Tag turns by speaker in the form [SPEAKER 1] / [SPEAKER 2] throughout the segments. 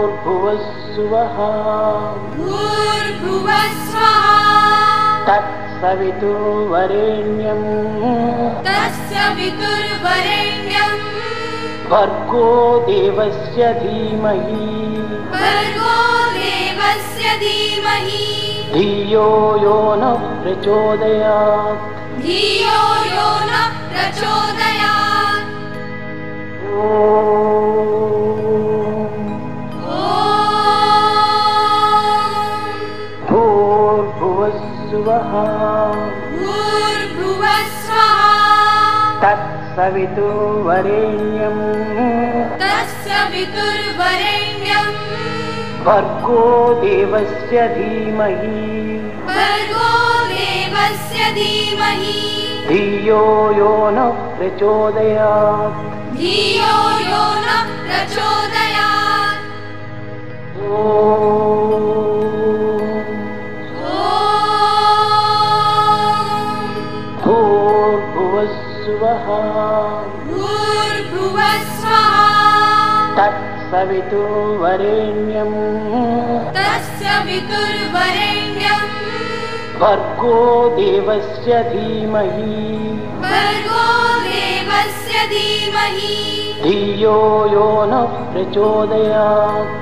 [SPEAKER 1] भूर्भुवस्सुवः तत्सवितुर्वरेण्यं भर्गो देवस्य धीमहि धियो यो न प्रचोदयात् भूर्भुवस्सुवः तत्सवितुर्वरेण्यं भर्गो देवस्य धीमहि धियो यो न प्रचोदयात् भूर्भुवस्सुवः तत्सवितुर्वरेण्यं भर्गो देवस्य धीमहि धियो यो न प्रचोदयात्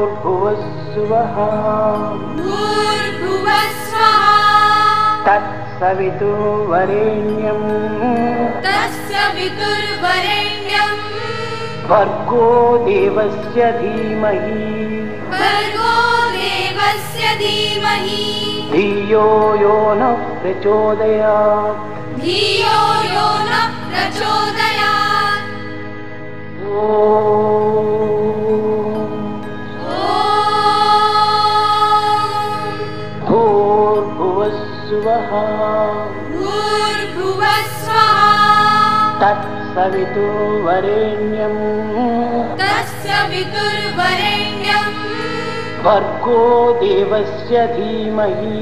[SPEAKER 1] भूर्भुवस्सुवः तत्सवितुर्वरेण्यं भर्गो देवस्य धीमहि धियो यो न प्रचोदयात् भूर्भुवस्सुवः तत्सवितुर्वरेण्यं भर्गो देवस्य धीमहि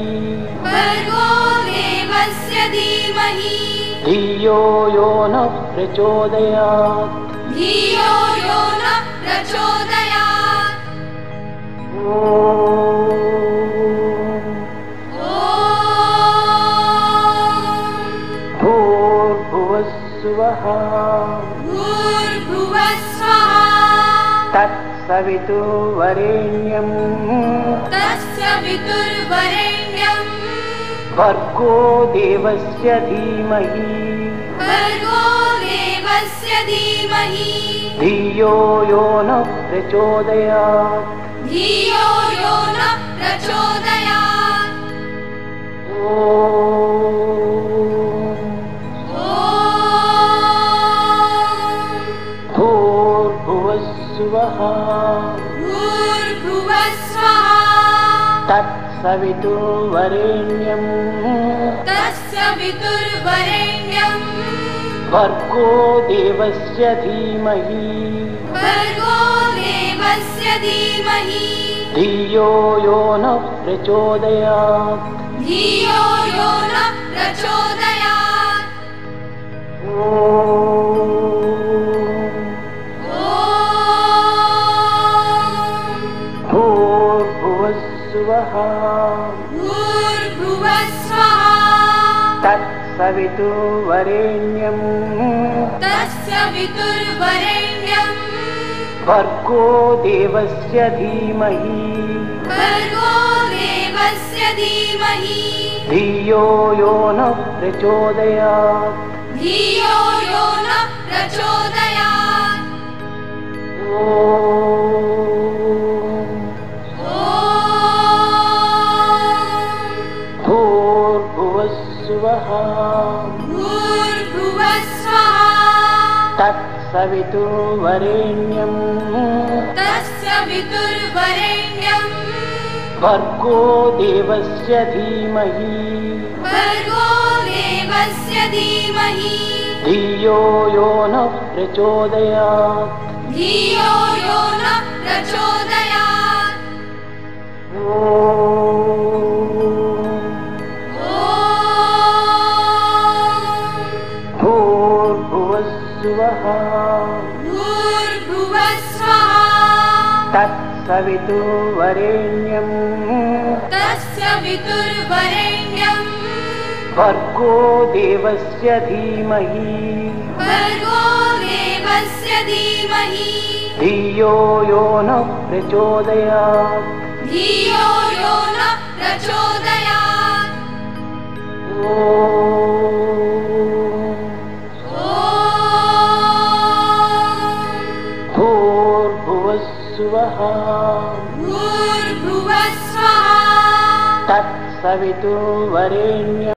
[SPEAKER 1] धियो यो न प्रचोदयात् भूर्भुवस्सुवः तत्सवितुर्वरेण्यं भर्गो देवस्य धीमहि धियो यो न प्रचोदयात् भूर्भुवस्सुवः तत्सवितुर्वरेण्यं भर्गो देवस्य धीमहि धियो यो न प्रचोदयात् भूर्भुवस्सुवः तत्सवितुर्वरेण्यं भर्गो देवस्य धीमहि धियो यो न प्रचोदयात् भूर्भुवस्सुवः तत्सवितुर्वरेण्यं भर्गो देवस्य धीमहि धियो यो न प्रचोदयात्
[SPEAKER 2] धियो यो नः प्रचोदयात्।
[SPEAKER 1] भूर्भुवस्सुवः
[SPEAKER 2] भूर्भुवः स्वः
[SPEAKER 1] तत्सवितुर्वरेण्यं
[SPEAKER 2] तत्सवितुर्वरेण्यं
[SPEAKER 1] भर्गो देवस्य धीमहि
[SPEAKER 2] भर्गो देवस्य धीमहि
[SPEAKER 1] धियो यो नः प्रचोदयात्।
[SPEAKER 2] धियो यो नः प्रचोदयात्।
[SPEAKER 1] भूर्भुवस्सुवः
[SPEAKER 2] भूर्भुवः स्वः
[SPEAKER 1] तत्सवितुर्वरेण्यम्